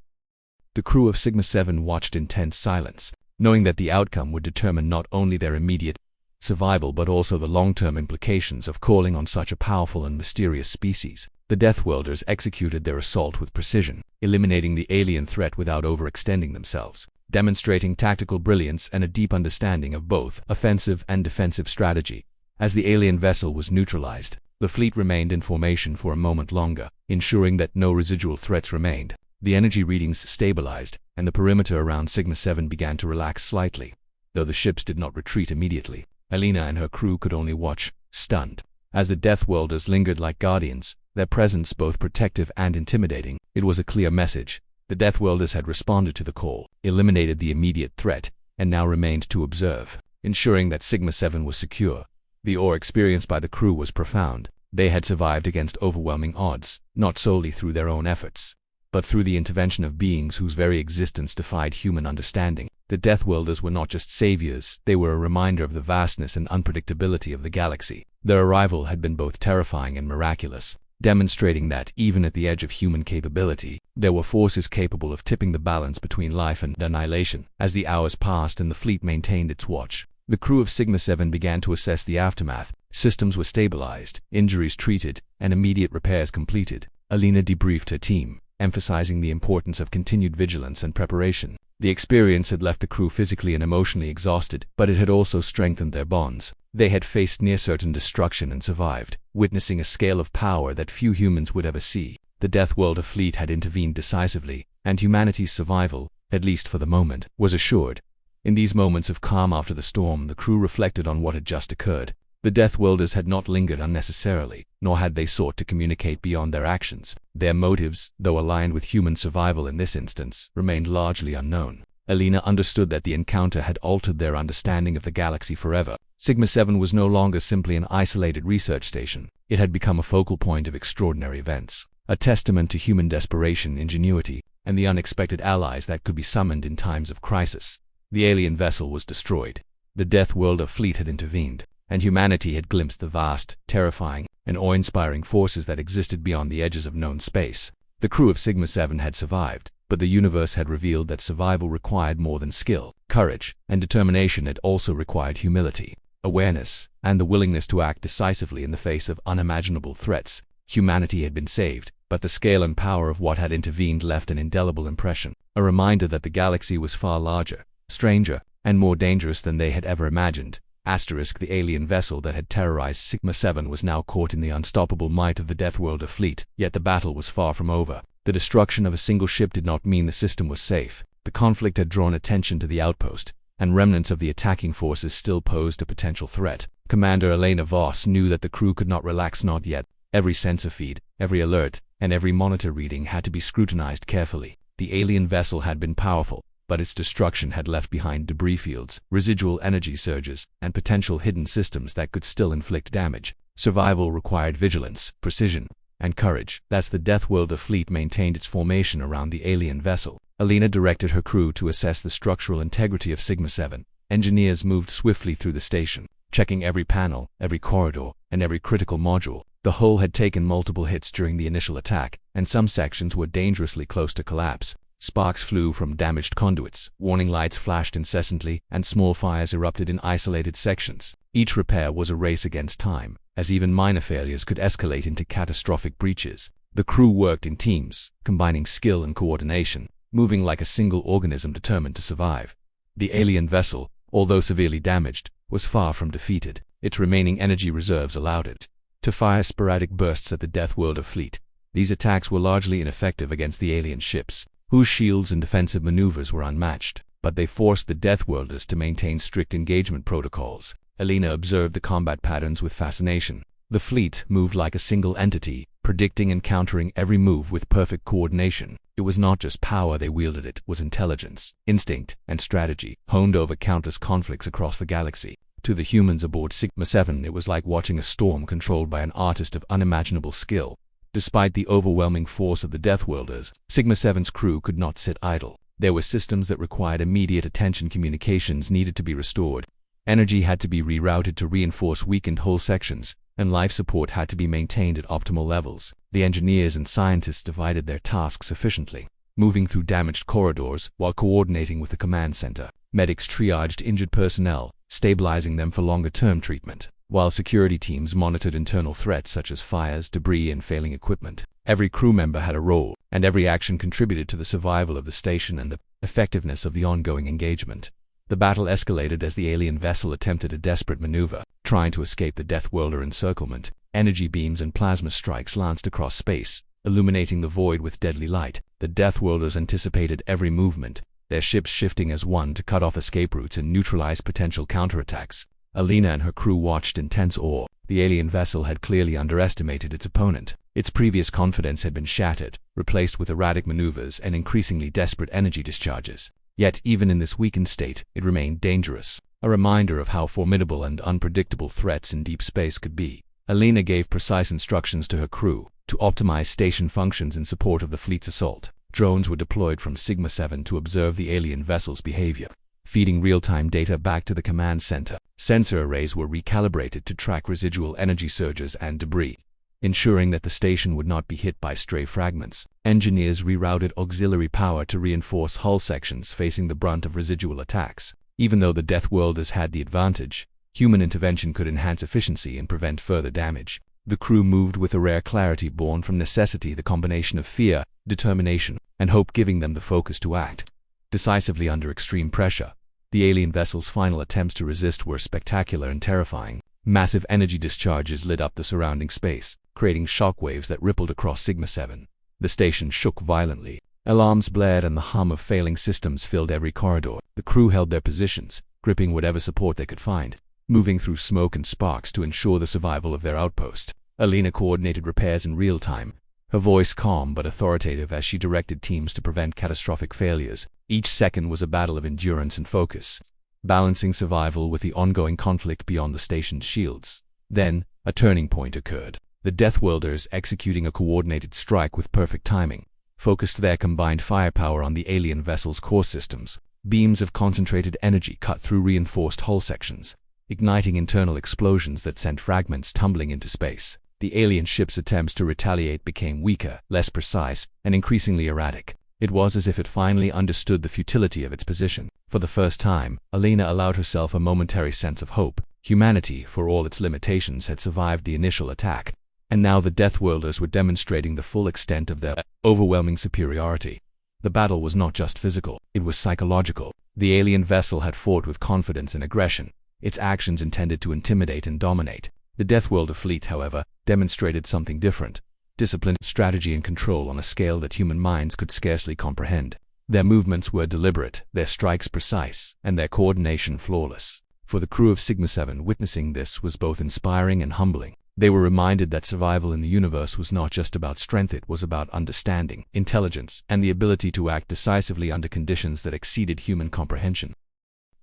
The crew of Sigma-7 watched in tense silence, knowing that the outcome would determine not only their immediate survival but also the long-term implications of calling on such a powerful and mysterious species. The Deathworlders executed their assault with precision, eliminating the alien threat without overextending themselves, demonstrating tactical brilliance and a deep understanding of both offensive and defensive strategy. As the alien vessel was neutralized, the fleet remained in formation for a moment longer, ensuring that no residual threats remained. The energy readings stabilized, and the perimeter around Sigma-7 began to relax slightly. Though the ships did not retreat immediately, Alina and her crew could only watch, stunned. As the Deathworlders lingered like guardians, their presence both protective and intimidating, it was a clear message. The Deathworlders had responded to the call, eliminated the immediate threat, and now remained to observe, ensuring that Sigma-7 was secure. The awe experienced by the crew was profound. They had survived against overwhelming odds, not solely through their own efforts, but through the intervention of beings whose very existence defied human understanding. The Deathworlders were not just saviors, they were a reminder of the vastness and unpredictability of the galaxy. Their arrival had been both terrifying and miraculous, demonstrating that, even at the edge of human capability, there were forces capable of tipping the balance between life and annihilation. As the hours passed and the fleet maintained its watch, the crew of Sigma-7 began to assess the aftermath. Systems were stabilized, injuries treated, and immediate repairs completed. Alina debriefed her team, emphasizing the importance of continued vigilance and preparation. The experience had left the crew physically and emotionally exhausted, but it had also strengthened their bonds. They had faced near-certain destruction and survived, witnessing a scale of power that few humans would ever see. The Deathworlder fleet had intervened decisively, and humanity's survival, at least for the moment, was assured. In these moments of calm after the storm, the crew reflected on what had just occurred. The Deathworlders had not lingered unnecessarily, nor had they sought to communicate beyond their actions. Their motives, though aligned with human survival in this instance, remained largely unknown. Alina understood that the encounter had altered their understanding of the galaxy forever. Sigma-7 was no longer simply an isolated research station. It had become a focal point of extraordinary events, a testament to human desperation, ingenuity, and the unexpected allies that could be summoned in times of crisis. The alien vessel was destroyed. The Deathworlder fleet had intervened, and humanity had glimpsed the vast, terrifying, and awe-inspiring forces that existed beyond the edges of known space. The crew of Sigma-7 had survived, but the universe had revealed that survival required more than skill, courage, and determination. It also required humility, awareness, and the willingness to act decisively in the face of unimaginable threats. Humanity had been saved, but the scale and power of what had intervened left an indelible impression, a reminder that the galaxy was far larger, stranger, and more dangerous than they had ever imagined. The alien vessel that had terrorized Sigma-7 was now caught in the unstoppable might of the Deathworlder fleet, yet the battle was far from over. The destruction of a single ship did not mean the system was safe. The conflict had drawn attention to the outpost, and remnants of the attacking forces still posed a potential threat. Commander Elena Voss knew that the crew could not relax, not yet. Every sensor feed, every alert, and every monitor reading had to be scrutinized carefully. The alien vessel had been powerful, but its destruction had left behind debris fields, residual energy surges, and potential hidden systems that could still inflict damage. Survival required vigilance, precision, and courage. Thus the Deathworlder fleet maintained its formation around the alien vessel. Alina directed her crew to assess the structural integrity of Sigma-7. Engineers moved swiftly through the station, checking every panel, every corridor, and every critical module. The hull had taken multiple hits during the initial attack, and some sections were dangerously close to collapse. Sparks flew from damaged conduits, warning lights flashed incessantly, and small fires erupted in isolated sections. Each repair was a race against time, as even minor failures could escalate into catastrophic breaches. The crew worked in teams, combining skill and coordination, moving like a single organism determined to survive. The alien vessel, although severely damaged, was far from defeated. Its remaining energy reserves allowed it to fire sporadic bursts at the Deathworlder fleet. These attacks were largely ineffective against the alien ships, whose shields and defensive maneuvers were unmatched, but they forced the Deathworlders to maintain strict engagement protocols. Alina observed the combat patterns with fascination. The fleet moved like a single entity, predicting and countering every move with perfect coordination. It was not just power they wielded, it was intelligence, instinct, and strategy, honed over countless conflicts across the galaxy. To the humans aboard Sigma-7, it was like watching a storm controlled by an artist of unimaginable skill. Despite the overwhelming force of the Deathworlders, Sigma-7's crew could not sit idle. There were systems that required immediate attention. Communications needed to be restored. Energy had to be rerouted to reinforce weakened hull sections, and life support had to be maintained at optimal levels. The engineers and scientists divided their tasks efficiently, moving through damaged corridors while coordinating with the command center. Medics triaged injured personnel, stabilizing them for longer-term treatment, while security teams monitored internal threats such as fires, debris, and failing equipment. Every crew member had a role, and every action contributed to the survival of the station and the effectiveness of the ongoing engagement. The battle escalated as the alien vessel attempted a desperate maneuver, trying to escape the Deathworlder encirclement. Energy beams and plasma strikes lanced across space, illuminating the void with deadly light. The Deathworlders anticipated every movement, their ships shifting as one to cut off escape routes and neutralize potential counterattacks. Alina and her crew watched in tense awe. The alien vessel had clearly underestimated its opponent. Its previous confidence had been shattered, replaced with erratic maneuvers and increasingly desperate energy discharges. Yet, even in this weakened state, it remained dangerous, a reminder of how formidable and unpredictable threats in deep space could be. Alina gave precise instructions to her crew to optimize station functions in support of the fleet's assault. Drones were deployed from Sigma-7 to observe the alien vessel's behavior, feeding real-time data back to the command center. Sensor arrays were recalibrated to track residual energy surges and debris, ensuring that the station would not be hit by stray fragments. Engineers rerouted auxiliary power to reinforce hull sections facing the brunt of residual attacks. Even though the Deathworlders had the advantage, human intervention could enhance efficiency and prevent further damage. The crew moved with a rare clarity born from necessity, the combination of fear, determination, and hope giving them the focus to act decisively under extreme pressure. The alien vessel's final attempts to resist were spectacular and terrifying. Massive energy discharges lit up the surrounding space, creating shockwaves that rippled across Sigma-7. The station shook violently. Alarms blared and the hum of failing systems filled every corridor. The crew held their positions, gripping whatever support they could find, moving through smoke and sparks to ensure the survival of their outpost. Alina coordinated repairs in real time, her voice calm but authoritative as she directed teams to prevent catastrophic failures. Each second was a battle of endurance and focus, balancing survival with the ongoing conflict beyond the station's shields. Then, a turning point occurred. The Deathworlders, executing a coordinated strike with perfect timing, focused their combined firepower on the alien vessel's core systems. Beams of concentrated energy cut through reinforced hull sections, igniting internal explosions that sent fragments tumbling into space. The alien ship's attempts to retaliate became weaker, less precise, and increasingly erratic. It was as if it finally understood the futility of its position. For the first time, Alina allowed herself a momentary sense of hope. Humanity, for all its limitations, had survived the initial attack, and now the Deathworlders were demonstrating the full extent of their overwhelming superiority. The battle was not just physical, it was psychological. The alien vessel had fought with confidence and aggression, its actions intended to intimidate and dominate. The Deathworlder fleet, however, demonstrated something different: discipline, strategy, and control on a scale that human minds could scarcely comprehend. Their movements were deliberate, their strikes precise, and their coordination flawless. For the crew of Sigma-7, witnessing this was both inspiring and humbling. They were reminded that survival in the universe was not just about strength, it was about understanding, intelligence, and the ability to act decisively under conditions that exceeded human comprehension.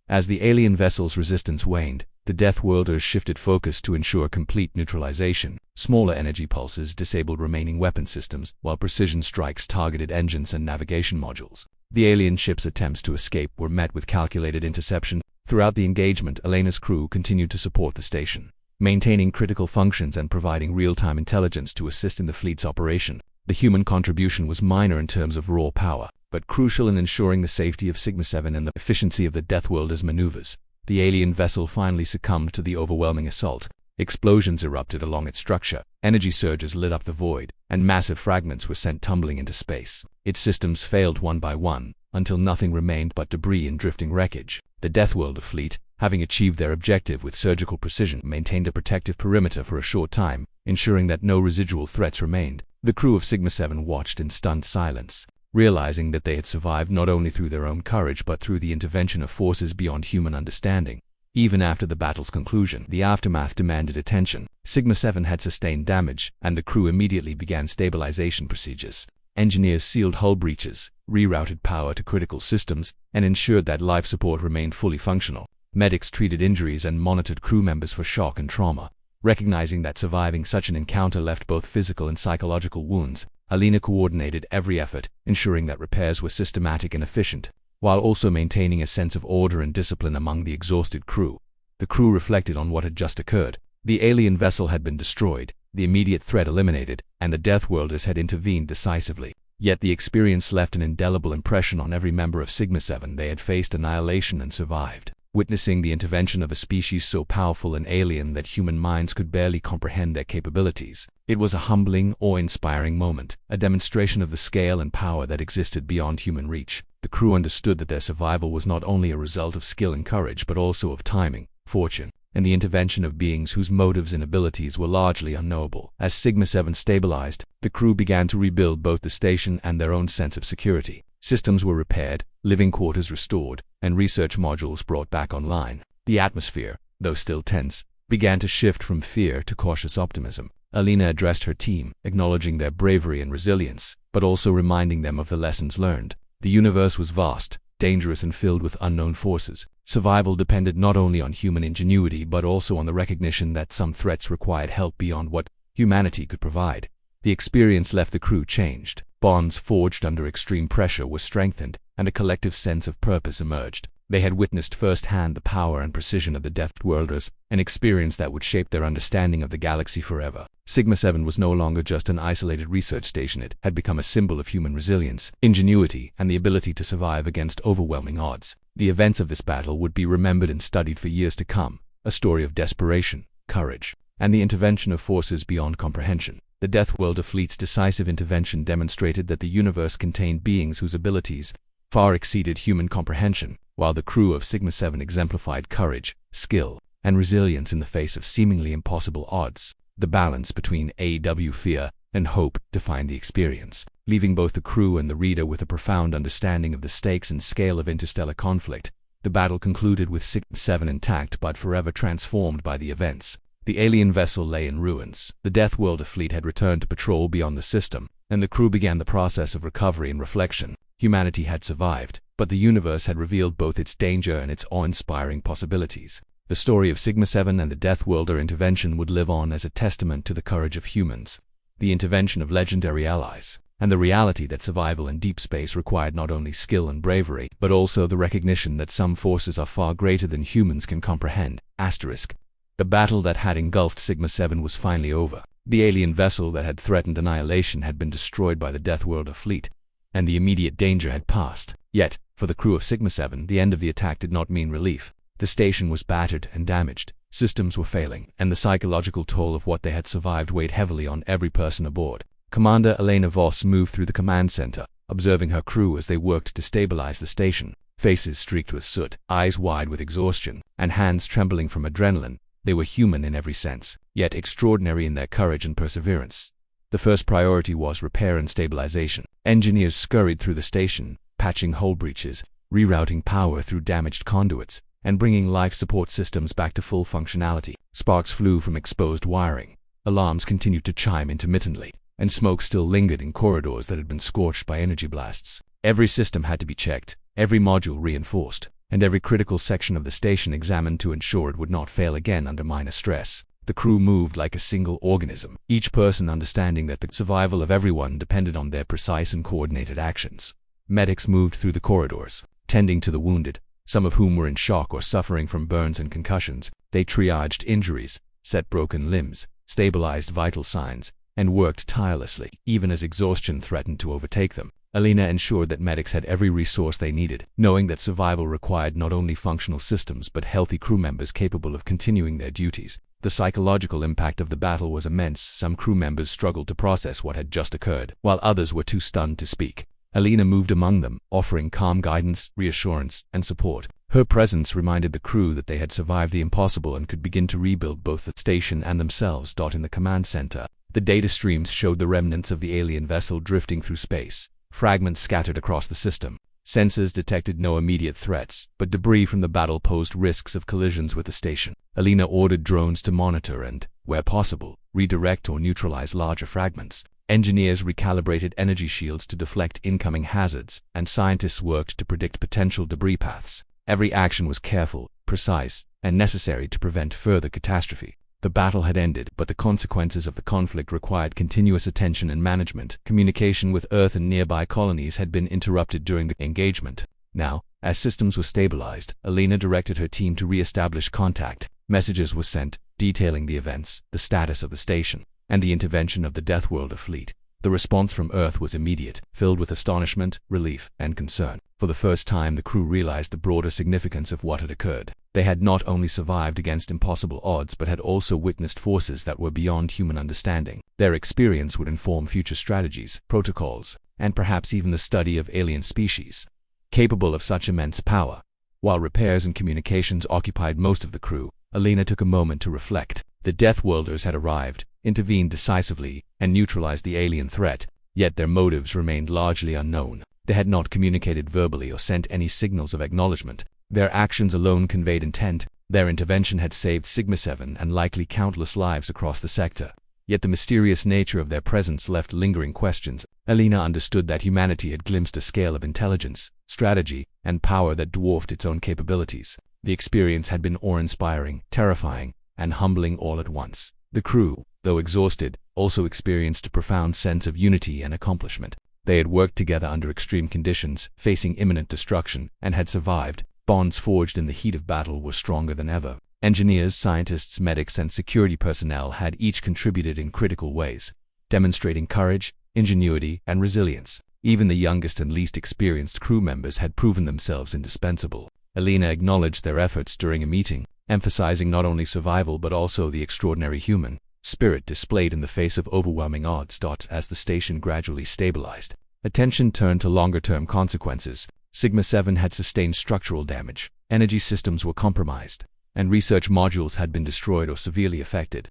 As the alien vessel's resistance waned, the Deathworlders shifted focus to ensure complete neutralization. Smaller energy pulses disabled remaining weapon systems, while precision strikes targeted engines and navigation modules. The alien ship's attempts to escape were met with calculated interception. Throughout the engagement, Alina's crew continued to support the station, maintaining critical functions and providing real-time intelligence to assist in the fleet's operation. The human contribution was minor in terms of raw power, but crucial in ensuring the safety of Sigma-7 and the efficiency of the Deathworlders' maneuvers. The alien vessel finally succumbed to the overwhelming assault. Explosions erupted along its structure, energy surges lit up the void, and massive fragments were sent tumbling into space. Its systems failed one by one, until nothing remained but debris and drifting wreckage. The Deathworlder fleet, having achieved their objective with surgical precision, maintained a protective perimeter for a short time, ensuring that no residual threats remained. The crew of Sigma-7 watched in stunned silence, realizing that they had survived not only through their own courage but through the intervention of forces beyond human understanding. Even after the battle's conclusion, the aftermath demanded attention. Sigma-7 had sustained damage, and the crew immediately began stabilization procedures. Engineers sealed hull breaches, rerouted power to critical systems, and ensured that life support remained fully functional. Medics treated injuries and monitored crew members for shock and trauma. Recognizing that surviving such an encounter left both physical and psychological wounds, Alina coordinated every effort, ensuring that repairs were systematic and efficient, while also maintaining a sense of order and discipline among the exhausted crew. The crew reflected on what had just occurred. The alien vessel had been destroyed, the immediate threat eliminated, and the Deathworlders had intervened decisively. Yet the experience left an indelible impression on every member of Sigma-7. They had faced annihilation and survived. Witnessing the intervention of a species so powerful and alien that human minds could barely comprehend their capabilities, it was a humbling, awe-inspiring moment, a demonstration of the scale and power that existed beyond human reach. The crew understood that their survival was not only a result of skill and courage but also of timing, fortune, and the intervention of beings whose motives and abilities were largely unknowable. As Sigma-7 stabilized, the crew began to rebuild both the station and their own sense of security. Systems were repaired, living quarters restored, and research modules brought back online. The atmosphere, though still tense, began to shift from fear to cautious optimism. Alina addressed her team, acknowledging their bravery and resilience, but also reminding them of the lessons learned. The universe was vast, dangerous, and filled with unknown forces. Survival depended not only on human ingenuity but also on the recognition that some threats required help beyond what humanity could provide. The experience left the crew changed. Bonds forged under extreme pressure were strengthened, and a collective sense of purpose emerged. They had witnessed firsthand the power and precision of the Deathworlders, an experience that would shape their understanding of the galaxy forever. Sigma-7 was no longer just an isolated research station. It had become a symbol of human resilience, ingenuity, and the ability to survive against overwhelming odds. The events of this battle would be remembered and studied for years to come, a story of desperation, courage, and the intervention of forces beyond comprehension. The Deathworlder fleet's decisive intervention demonstrated that the universe contained beings whose abilities far exceeded human comprehension, while the crew of Sigma 7 exemplified courage, skill, and resilience in the face of seemingly impossible odds. The balance between fear and hope defined the experience, leaving both the crew and the reader with a profound understanding of the stakes and scale of interstellar conflict. The battle concluded with Sigma 7 intact but forever transformed by the events. The alien vessel lay in ruins. The Deathworlder fleet had returned to patrol beyond the system, and the crew began the process of recovery and reflection. Humanity had survived, but the universe had revealed both its danger and its awe-inspiring possibilities. The story of Sigma 7 and the Deathworlder intervention would live on as a testament to the courage of humans, the intervention of legendary allies, and the reality that survival in deep space required not only skill and bravery, but also the recognition that some forces are far greater than humans can comprehend. The battle that had engulfed Sigma 7 was finally over. The alien vessel that had threatened annihilation had been destroyed by the Deathworlder fleet, and the immediate danger had passed. Yet, for the crew of Sigma 7, the end of the attack did not mean relief. The station was battered and damaged, systems were failing, and the psychological toll of what they had survived weighed heavily on every person aboard. Commander Elena Voss moved through the command center, observing her crew as they worked to stabilize the station. Faces streaked with soot, eyes wide with exhaustion, and hands trembling from adrenaline. They were human in every sense, yet extraordinary in their courage and perseverance. The first priority was repair and stabilization. Engineers scurried through the station, patching hull breaches, rerouting power through damaged conduits, and bringing life support systems back to full functionality. Sparks flew from exposed wiring. Alarms continued to chime intermittently, and smoke still lingered in corridors that had been scorched by energy blasts. Every system had to be checked, every module reinforced, and every critical section of the station examined to ensure it would not fail again under minor stress. The crew moved like a single organism, each person understanding that the survival of everyone depended on their precise and coordinated actions. Medics moved through the corridors, tending to the wounded, some of whom were in shock or suffering from burns and concussions. They triaged injuries, set broken limbs, stabilized vital signs, and worked tirelessly, even as exhaustion threatened to overtake them. Elena ensured that medics had every resource they needed, knowing that survival required not only functional systems but healthy crew members capable of continuing their duties. The psychological impact of the battle was immense. Some crew members struggled to process what had just occurred, while others were too stunned to speak. Elena moved among them, offering calm guidance, reassurance, and support. Her presence reminded the crew that they had survived the impossible and could begin to rebuild both the station and themselves. In the command center, the data streams showed the remnants of the alien vessel drifting through space, fragments scattered across the system. Sensors detected no immediate threats, but debris from the battle posed risks of collisions with the station. Elena ordered drones to monitor and, where possible, redirect or neutralize larger fragments. Engineers recalibrated energy shields to deflect incoming hazards, and scientists worked to predict potential debris paths. Every action was careful, precise, and necessary to prevent further catastrophe. The battle had ended, but the consequences of the conflict required continuous attention and management. Communication with Earth and nearby colonies had been interrupted during the engagement. Now, as systems were stabilized, Elena directed her team to re-establish contact. Messages were sent, detailing the events, the status of the station, and the intervention of the Deathworlder fleet. The response from Earth was immediate, filled with astonishment, relief, and concern. For the first time, the crew realized the broader significance of what had occurred. They had not only survived against impossible odds but had also witnessed forces that were beyond human understanding. Their experience would inform future strategies, protocols, and perhaps even the study of alien species capable of such immense power. While repairs and communications occupied most of the crew, Elena took a moment to reflect. The Deathworlders had arrived, intervened decisively, and neutralized the alien threat, yet their motives remained largely unknown. They had not communicated verbally or sent any signals of acknowledgement. Their actions alone conveyed intent. Their intervention had saved Sigma 7 and likely countless lives across the sector. Yet the mysterious nature of their presence left lingering questions. Elena understood that humanity had glimpsed a scale of intelligence, strategy, and power that dwarfed its own capabilities. The experience had been awe-inspiring, terrifying, and humbling all at once. The crew, though exhausted, also experienced a profound sense of unity and accomplishment. They had worked together under extreme conditions, facing imminent destruction, and had survived. Bonds forged in the heat of battle were stronger than ever. Engineers, scientists, medics, and security personnel had each contributed in critical ways, demonstrating courage, ingenuity, and resilience. Even the youngest and least experienced crew members had proven themselves indispensable. Elena acknowledged their efforts during a meeting, emphasizing not only survival but also the extraordinary human spirit displayed in the face of overwhelming odds. As the station gradually stabilized, attention turned to longer-term consequences. Sigma-7 had sustained structural damage, energy systems were compromised, and research modules had been destroyed or severely affected.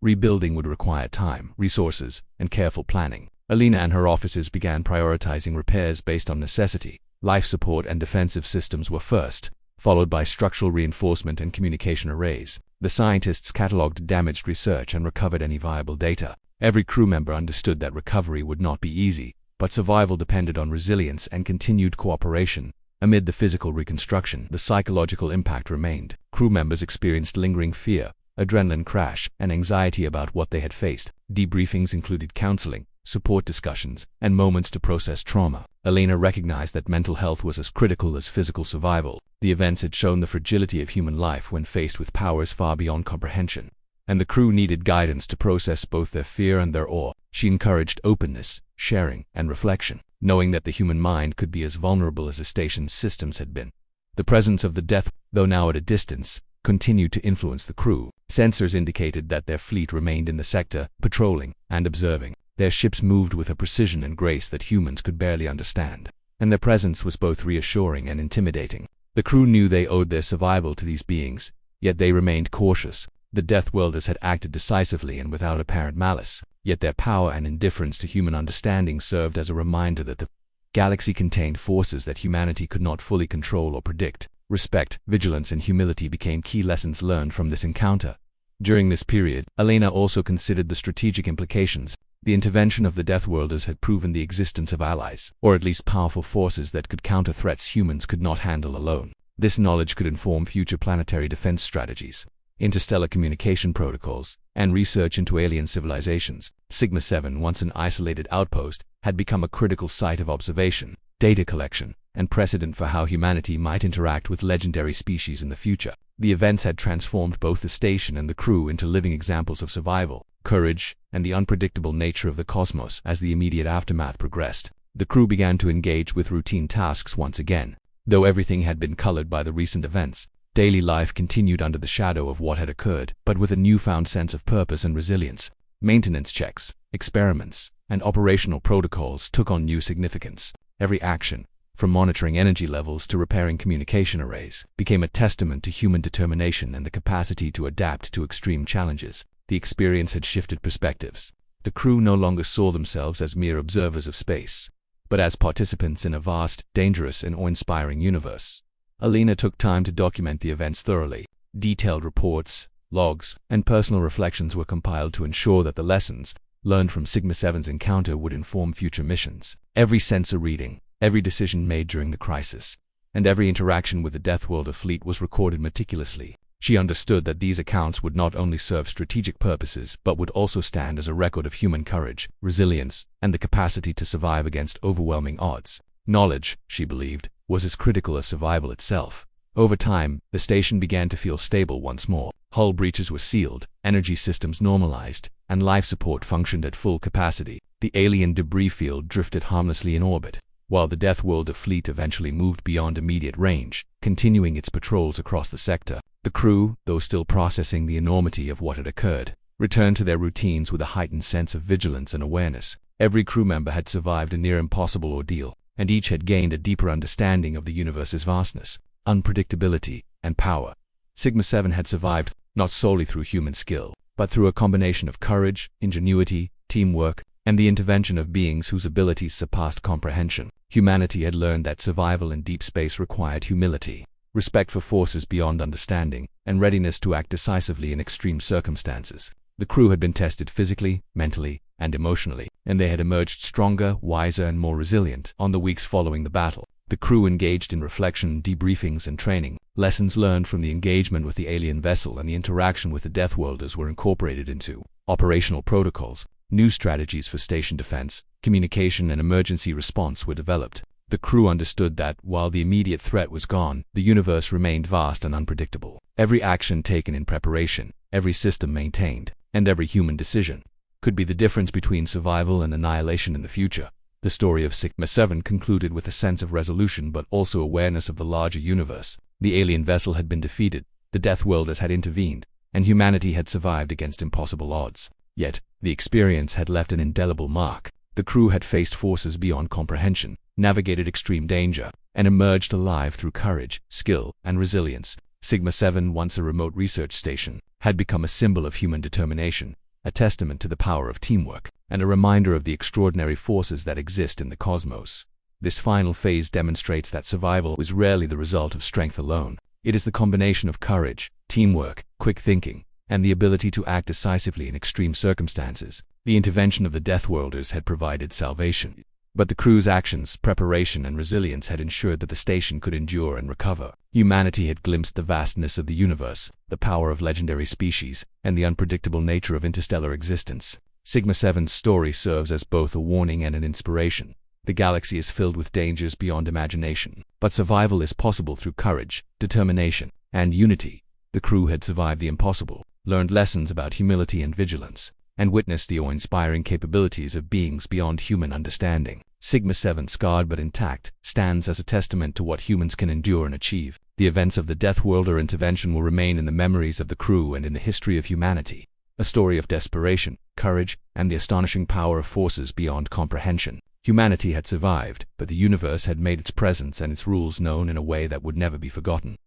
Rebuilding would require time, resources, and careful planning. Alina and her officers began prioritizing repairs based on necessity. Life support and defensive systems were first, followed by structural reinforcement and communication arrays. The scientists cataloged damaged research and recovered any viable data. Every crew member understood that recovery would not be easy, but survival depended on resilience and continued cooperation. Amid the physical reconstruction, the psychological impact remained. Crew members experienced lingering fear, adrenaline crash, and anxiety about what they had faced. Debriefings included counseling, support discussions, and moments to process trauma. Alina recognized that mental health was as critical as physical survival. The events had shown the fragility of human life when faced with powers far beyond comprehension, and the crew needed guidance to process both their fear and their awe. She encouraged openness, sharing, and reflection, knowing that the human mind could be as vulnerable as the station's systems had been. The presence of the Death, though now at a distance, continued to influence the crew. Sensors indicated that their fleet remained in the sector, patrolling and observing. Their ships moved with a precision and grace that humans could barely understand, and their presence was both reassuring and intimidating. The crew knew they owed their survival to these beings, yet they remained cautious. The Deathworlders had acted decisively and without apparent malice, yet their power and indifference to human understanding served as a reminder that the galaxy contained forces that humanity could not fully control or predict. Respect, vigilance, and humility became key lessons learned from this encounter. During this period, Alina also considered the strategic implications. The intervention of the Deathworlders had proven the existence of allies, or at least powerful forces that could counter threats humans could not handle alone. This knowledge could inform future planetary defense strategies, interstellar communication protocols, and research into alien civilizations. Sigma-7, once an isolated outpost, had become a critical site of observation, data collection, and precedent for how humanity might interact with legendary species in the future. The events had transformed both the station and the crew into living examples of survival, courage, and the unpredictable nature of the cosmos. As the immediate aftermath progressed, the crew began to engage with routine tasks once again. Though everything had been colored by the recent events, daily life continued under the shadow of what had occurred, but with a newfound sense of purpose and resilience. Maintenance checks, experiments, and operational protocols took on new significance. Every action, from monitoring energy levels to repairing communication arrays, became a testament to human determination and the capacity to adapt to extreme challenges. The experience had shifted perspectives. The crew no longer saw themselves as mere observers of space, but as participants in a vast, dangerous, and awe-inspiring universe. Alina took time to document the events thoroughly. Detailed reports, logs, and personal reflections were compiled to ensure that the lessons learned from Sigma-7's encounter would inform future missions. Every sensor reading, every decision made during the crisis, and every interaction with the Deathworlder fleet was recorded meticulously. She understood that these accounts would not only serve strategic purposes but would also stand as a record of human courage, resilience, and the capacity to survive against overwhelming odds. Knowledge, she believed, was as critical as survival itself. Over time, the station began to feel stable once more. Hull breaches were sealed, energy systems normalized, and life support functioned at full capacity. The alien debris field drifted harmlessly in orbit, while the Deathworlder fleet eventually moved beyond immediate range, continuing its patrols across the sector. The crew, though still processing the enormity of what had occurred, returned to their routines with a heightened sense of vigilance and awareness. Every crew member had survived a near-impossible ordeal, and each had gained a deeper understanding of the universe's vastness, unpredictability, and power. Sigma-7 had survived, not solely through human skill, but through a combination of courage, ingenuity, teamwork, and the intervention of beings whose abilities surpassed comprehension. Humanity had learned that survival in deep space required humility, respect for forces beyond understanding, and readiness to act decisively in extreme circumstances. The crew had been tested physically, mentally, and emotionally, and they had emerged stronger, wiser, and more resilient. On the weeks following the battle, the crew engaged in reflection, debriefings, and training. Lessons learned from the engagement with the alien vessel and the interaction with the Deathworlders were incorporated into operational protocols. New strategies for station defense, communication, and emergency response were developed. The crew understood that, while the immediate threat was gone, the universe remained vast and unpredictable. Every action taken in preparation, every system maintained, and every human decision could be the difference between survival and annihilation in the future. The story of Sigma-7 concluded with a sense of resolution but also awareness of the larger universe. The alien vessel had been defeated, The Deathworlders had intervened, and humanity had survived against impossible odds. Yet, the experience had left an indelible mark. The crew had faced forces beyond comprehension, navigated extreme danger, and emerged alive through courage, skill, and resilience. Sigma-7, once a remote research station, had become a symbol of human determination, a testament to the power of teamwork, and a reminder of the extraordinary forces that exist in the cosmos. This final phase demonstrates that survival is rarely the result of strength alone. It is the combination of courage, teamwork, quick thinking, and the ability to act decisively in extreme circumstances. The intervention of the Deathworlders had provided salvation, but the crew's actions, preparation, and resilience had ensured that the station could endure and recover. Humanity had glimpsed the vastness of the universe, the power of legendary species, and the unpredictable nature of interstellar existence. Sigma-7's story serves as both a warning and an inspiration. The galaxy is filled with dangers beyond imagination, but survival is possible through courage, determination, and unity. The crew had survived the impossible, learned lessons about humility and vigilance, and witnessed the awe-inspiring capabilities of beings beyond human understanding. Sigma-7, scarred but intact, stands as a testament to what humans can endure and achieve. The events of the Deathworlder intervention will remain in the memories of the crew and in the history of humanity. A story of desperation, courage, and the astonishing power of forces beyond comprehension. Humanity had survived, but the universe had made its presence and its rules known in a way that would never be forgotten.